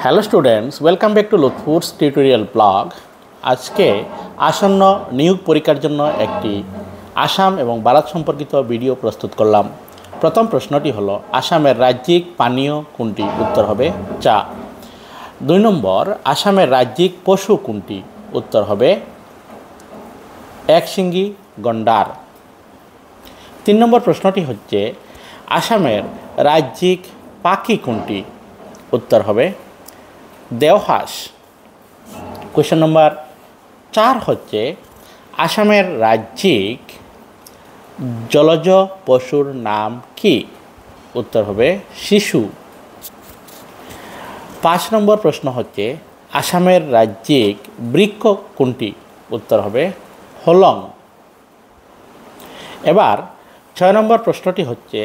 Hello students, welcome back to Lutfur's tutorial blog. আজকে আসন্ন নিয়োগ পরীক্ষার জন্য একটি আসাম এবং ভারত সম্পর্কিত ভিডিও প্রস্তুত করলাম। প্রথম প্রশ্নটি হলো, আসামের রাজ্যিক পানীয় কোনটি? উত্তর হবে চা। 2 নম্বর, আসামের রাজ্যিক পশু কোনটি? উত্তর হবে একশিঙ্গি গন্ডার। 3 নম্বর প্রশ্নটি হচ্ছে, আসামের রাজ্যিক পাখি কোনটি? উত্তর হবে দেওহাঁস। কোয়েশ্চন নম্বর 4 হচ্ছে, আসামের রাজ্যিক জলজ পশুর নাম কি? উত্তর হবে শিশু। 5 নম্বর প্রশ্ন হচ্ছে, আসামের রাজ্যিক বৃক্ষ কোনটি? উত্তর হবে হলং। এবার 6 নম্বর প্রশ্নটি হচ্ছে,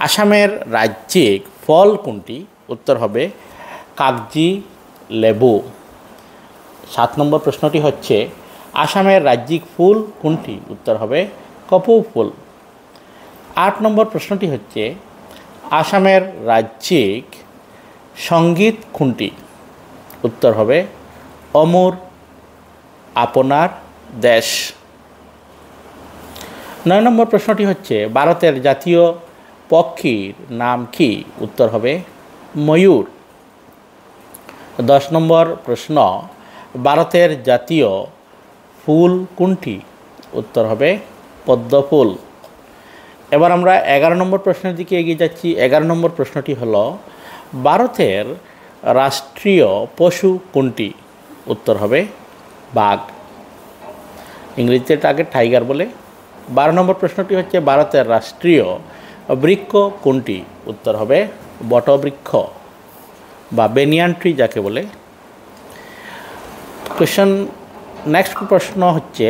আসামের রাজ্যিক ফল কোনটি? উত্তর হবে কাগজি লেবু। 7 নম্বর প্রশ্নটি হচ্ছে, আসামের রাজ্যিক ফুল কোনটি? উত্তর হবে কপৌ ফুল। 8 নম্বর প্রশ্নটি হচ্ছে, আসামের রাজ্যিক সঙ্গীত কোনটি? উত্তর হবে অমর আপনার দেশ। 9 নম্বর প্রশ্নটি হচ্ছে, ভারতের জাতীয় পক্ষীর নাম কি? উত্তর হবে ময়ূর। 10 নম্বর প্রশ্ন, ভারতের জাতীয় ফুল কোনটি? উত্তর হবে পদ্ম ফুল। এবার আমরা 11 নম্বর প্রশ্নের দিকে এগিয়ে যাচ্ছি। 11 নম্বর প্রশ্নটি হলো, ভারতের রাষ্ট্রীয় পশু কোনটি? উত্তর হবে বাঘ। ইংরেজিতে এটাকে টাইগার বলে। 12 নম্বর প্রশ্নটি হচ্ছে, ভারতের রাষ্ট্রীয় বৃক্ষ কোনটি? উত্তর হবে বটবৃক্ষ বা বেনিয়ান ট্রি যাকে বলে। নেক্সট প্রশ্ন হচ্ছে,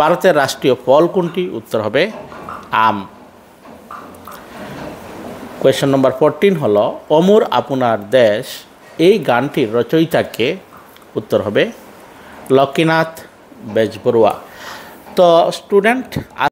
ভারতের রাষ্ট্রীয় ফল কোনটি? উত্তর হবে আম। কোয়েশ্চন নম্বর 14 হলো, অমর আপনার দেশ এই গানটির রচয়িতাকে? উত্তর হবে লক্ষ্মীনাথ বেজবরুয়া। তো স্টুডেন্ট